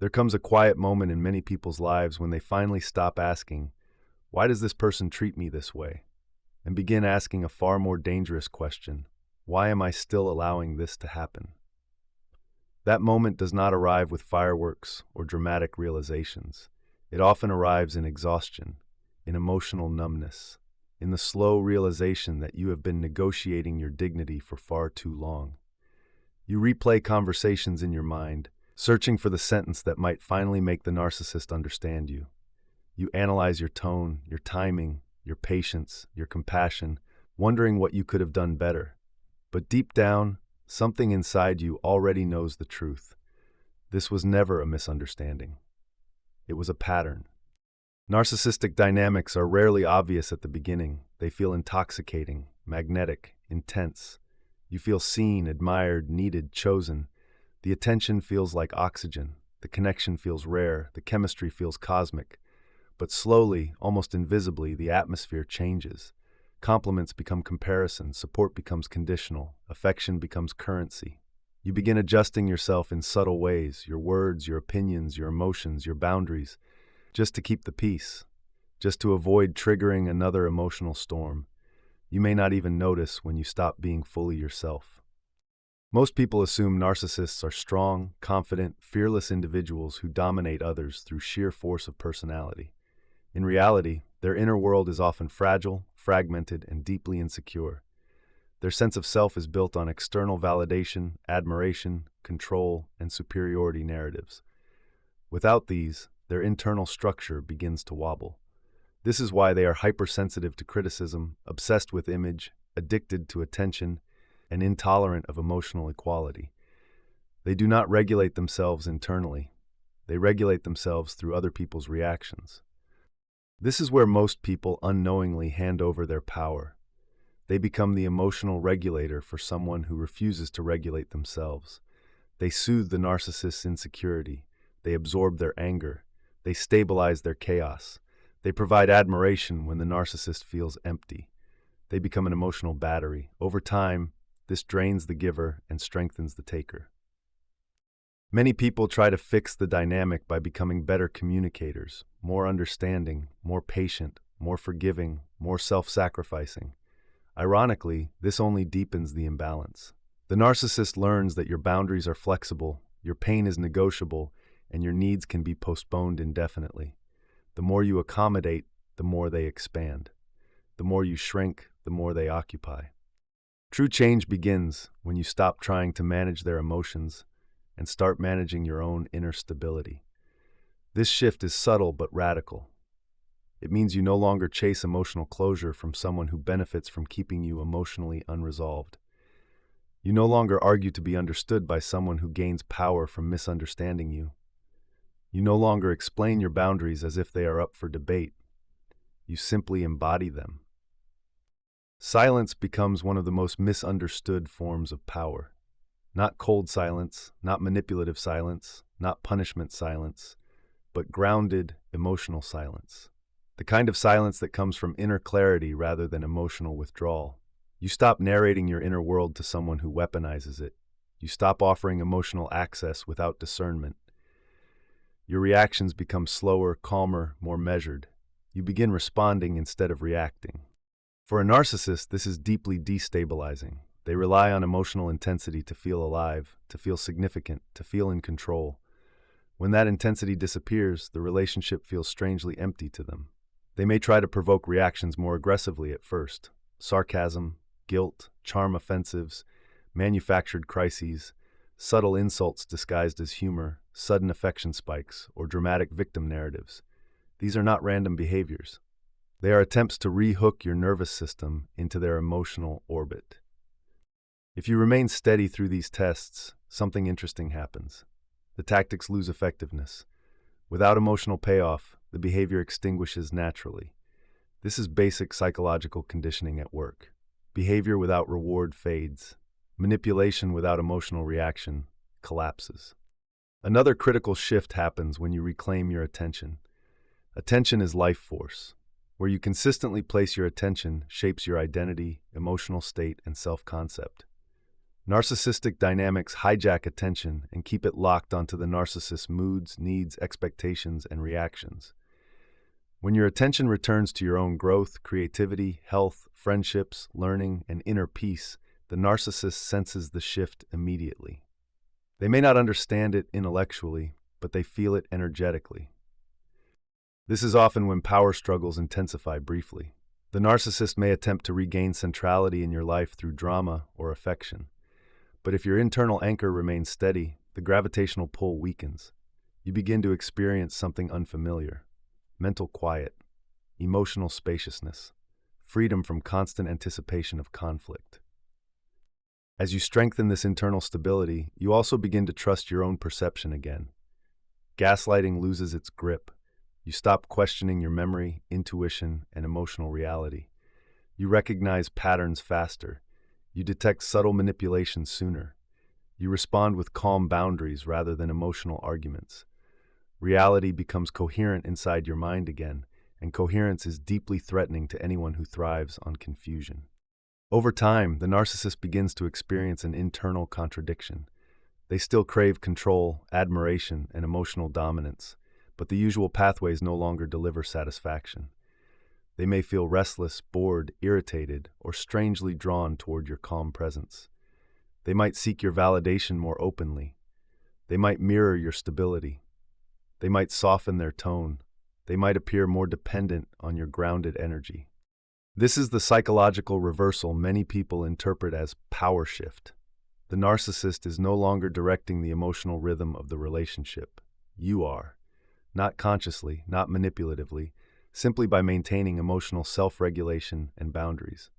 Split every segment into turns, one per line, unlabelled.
There comes a quiet moment in many people's lives when they finally stop asking, "Why does this person treat me this way?" and begin asking a far more dangerous question: "Why am I still allowing this to happen?" That moment does not arrive with fireworks or dramatic realizations. It often arrives in exhaustion, in emotional numbness, in the slow realization that you have been negotiating your dignity for far too long. You replay conversations in your mind, searching for the sentence that might finally make the narcissist understand you. You analyze your tone, your timing, your patience, your compassion, wondering what you could have done better. But deep down, something inside you already knows the truth. This was never a misunderstanding. It was a pattern. Narcissistic dynamics are rarely obvious at the beginning. They feel intoxicating, magnetic, intense. You feel seen, admired, needed, chosen. The attention feels like oxygen. The connection feels rare. The chemistry feels cosmic. But slowly, almost invisibly, the atmosphere changes. Compliments become comparison, support becomes conditional, affection becomes currency. You begin adjusting yourself in subtle ways, your words, your opinions, your emotions, your boundaries, just to keep the peace, just to avoid triggering another emotional storm. You may not even notice when you stop being fully yourself. Most people assume narcissists are strong, confident, fearless individuals who dominate others through sheer force of personality. In reality, their inner world is often fragile, fragmented, and deeply insecure. Their sense of self is built on external validation, admiration, control, and superiority narratives. Without these, their internal structure begins to wobble. This is why they are hypersensitive to criticism, obsessed with image, addicted to attention, and intolerant of emotional equality. They do not regulate themselves internally. They regulate themselves through other people's reactions. This is where most people unknowingly hand over their power. They become the emotional regulator for someone who refuses to regulate themselves. They soothe the narcissist's insecurity. They absorb their anger. They stabilize their chaos. They provide admiration when the narcissist feels empty. They become an emotional battery. Over time, this drains the giver and strengthens the taker. Many people try to fix the dynamic by becoming better communicators, more understanding, more patient, more forgiving, more self-sacrificing. Ironically, this only deepens the imbalance. The narcissist learns that your boundaries are flexible, your pain is negotiable, and your needs can be postponed indefinitely. The more you accommodate, the more they expand. The more you shrink, the more they occupy. True change begins when you stop trying to manage their emotions and start managing your own inner stability. This shift is subtle but radical. It means you no longer chase emotional closure from someone who benefits from keeping you emotionally unresolved. You no longer argue to be understood by someone who gains power from misunderstanding you. You no longer explain your boundaries as if they are up for debate. You simply embody them. Silence becomes one of the most misunderstood forms of power. Not cold silence, not manipulative silence, not punishment silence, but grounded, emotional silence. The kind of silence that comes from inner clarity rather than emotional withdrawal. You stop narrating your inner world to someone who weaponizes it. You stop offering emotional access without discernment. Your reactions become slower, calmer, more measured. You begin responding instead of reacting. For a narcissist, this is deeply destabilizing. They rely on emotional intensity to feel alive, to feel significant, to feel in control. When that intensity disappears, the relationship feels strangely empty to them. They may try to provoke reactions more aggressively at first. Sarcasm, guilt, charm offensives, manufactured crises, subtle insults disguised as humor, sudden affection spikes, or dramatic victim narratives. These are not random behaviors. They are attempts to re-hook your nervous system into their emotional orbit. If you remain steady through these tests, something interesting happens. The tactics lose effectiveness. Without emotional payoff, the behavior extinguishes naturally. This is basic psychological conditioning at work. Behavior without reward fades. Manipulation without emotional reaction collapses. Another critical shift happens when you reclaim your attention. Attention is life force. Where you consistently place your attention shapes your identity, emotional state, and self-concept. Narcissistic dynamics hijack attention and keep it locked onto the narcissist's moods, needs, expectations, and reactions. When your attention returns to your own growth, creativity, health, friendships, learning, and inner peace, the narcissist senses the shift immediately. They may not understand it intellectually, but they feel it energetically. This is often when power struggles intensify briefly. The narcissist may attempt to regain centrality in your life through drama or affection. But if your internal anchor remains steady, the gravitational pull weakens. You begin to experience something unfamiliar: mental quiet, emotional spaciousness, freedom from constant anticipation of conflict. As you strengthen this internal stability, you also begin to trust your own perception again. Gaslighting loses its grip. You stop questioning your memory, intuition, and emotional reality. You recognize patterns faster. You detect subtle manipulations sooner. You respond with calm boundaries rather than emotional arguments. Reality becomes coherent inside your mind again, and coherence is deeply threatening to anyone who thrives on confusion. Over time, the narcissist begins to experience an internal contradiction. They still crave control, admiration, and emotional dominance, but the usual pathways no longer deliver satisfaction. They may feel restless, bored, irritated, or strangely drawn toward your calm presence. They might seek your validation more openly. They might mirror your stability. They might soften their tone. They might appear more dependent on your grounded energy. This is the psychological reversal many people interpret as power shift. The narcissist is no longer directing the emotional rhythm of the relationship. You are. Not consciously, not manipulatively, simply by maintaining emotional self-regulation and boundaries.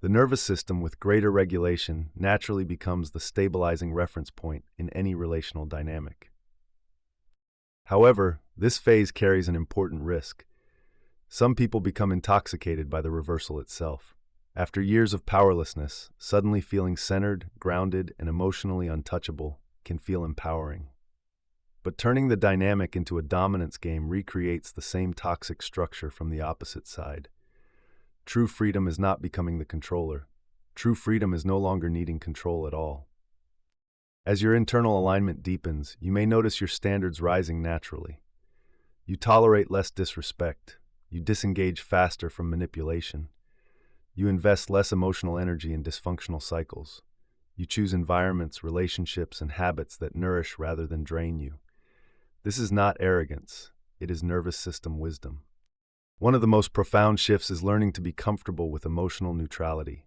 The nervous system, with greater regulation, naturally becomes the stabilizing reference point in any relational dynamic. However, this phase carries an important risk. Some people become intoxicated by the reversal itself. After years of powerlessness, suddenly feeling centered, grounded, and emotionally untouchable can feel empowering. But turning the dynamic into a dominance game recreates the same toxic structure from the opposite side. True freedom is not becoming the controller. True freedom is no longer needing control at all. As your internal alignment deepens, you may notice your standards rising naturally. You tolerate less disrespect. You disengage faster from manipulation. You invest less emotional energy in dysfunctional cycles. You choose environments, relationships, and habits that nourish rather than drain you. This is not arrogance, it is nervous system wisdom. One of the most profound shifts is learning to be comfortable with emotional neutrality.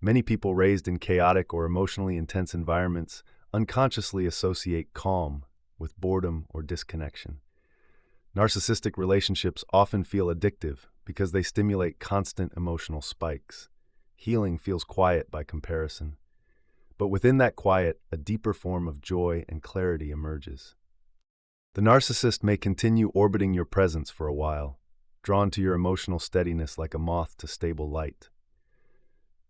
Many people raised in chaotic or emotionally intense environments unconsciously associate calm with boredom or disconnection. Narcissistic relationships often feel addictive because they stimulate constant emotional spikes. Healing feels quiet by comparison. But within that quiet, a deeper form of joy and clarity emerges. The narcissist may continue orbiting your presence for a while, drawn to your emotional steadiness like a moth to stable light.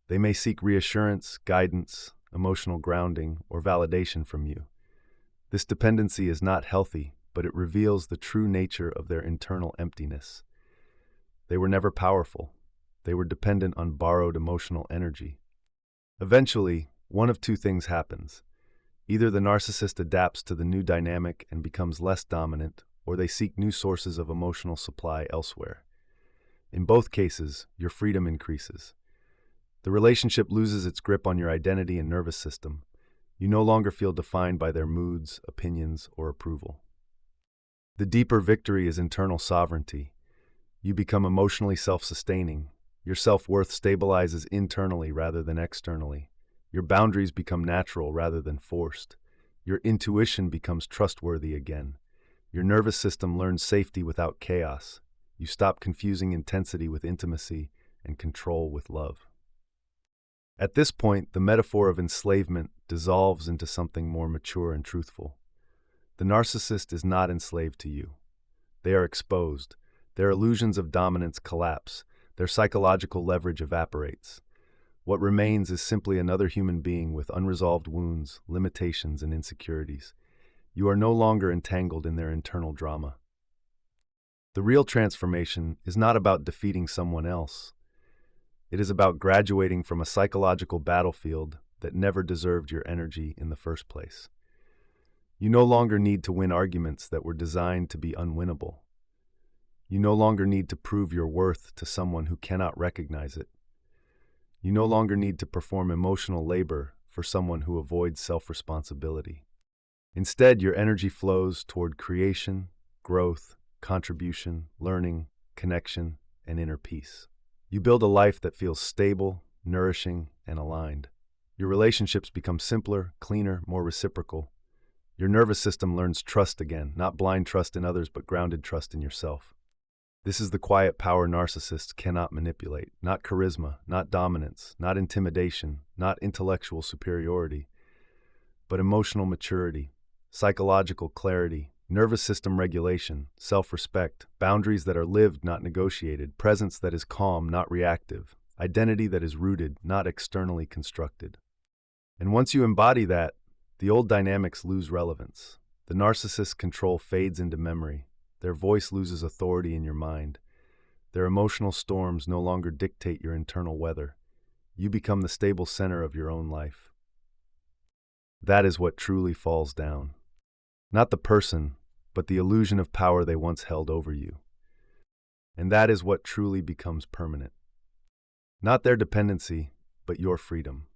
They may seek reassurance, guidance, emotional grounding, or validation from you. This dependency is not healthy, but it reveals the true nature of their internal emptiness. They were never powerful. They were dependent on borrowed emotional energy. Eventually, one of two things happens. Either the narcissist adapts to the new dynamic and becomes less dominant, or they seek new sources of emotional supply elsewhere. In both cases, your freedom increases. The relationship loses its grip on your identity and nervous system. You no longer feel defined by their moods, opinions, or approval. The deeper victory is internal sovereignty. You become emotionally self-sustaining. Your self-worth stabilizes internally rather than externally. Your boundaries become natural rather than forced. Your intuition becomes trustworthy again. Your nervous system learns safety without chaos. You stop confusing intensity with intimacy and control with love. At this point, the metaphor of enslavement dissolves into something more mature and truthful. The narcissist is not enslaved to you. They are exposed. Their illusions of dominance collapse. Their psychological leverage evaporates. What remains is simply another human being with unresolved wounds, limitations, and insecurities. You are no longer entangled in their internal drama. The real transformation is not about defeating someone else. It is about graduating from a psychological battlefield that never deserved your energy in the first place. You no longer need to win arguments that were designed to be unwinnable. You no longer need to prove your worth to someone who cannot recognize it. You no longer need to perform emotional labor for someone who avoids self-responsibility. Instead, your energy flows toward creation, growth, contribution, learning, connection, and inner peace. You build a life that feels stable, nourishing, and aligned. Your relationships become simpler, cleaner, more reciprocal. Your nervous system learns trust again, not blind trust in others, but grounded trust in yourself. This is the quiet power narcissists cannot manipulate. Not charisma, not dominance, not intimidation, not intellectual superiority, but emotional maturity, psychological clarity, nervous system regulation, self-respect, boundaries that are lived, not negotiated, presence that is calm, not reactive, identity that is rooted, not externally constructed. And once you embody that, the old dynamics lose relevance. The narcissist's control fades into memory. Their voice loses authority in your mind. Their emotional storms no longer dictate your internal weather. You become the stable center of your own life. That is what truly falls down. Not the person, but the illusion of power they once held over you. And that is what truly becomes permanent. Not their dependency, but your freedom.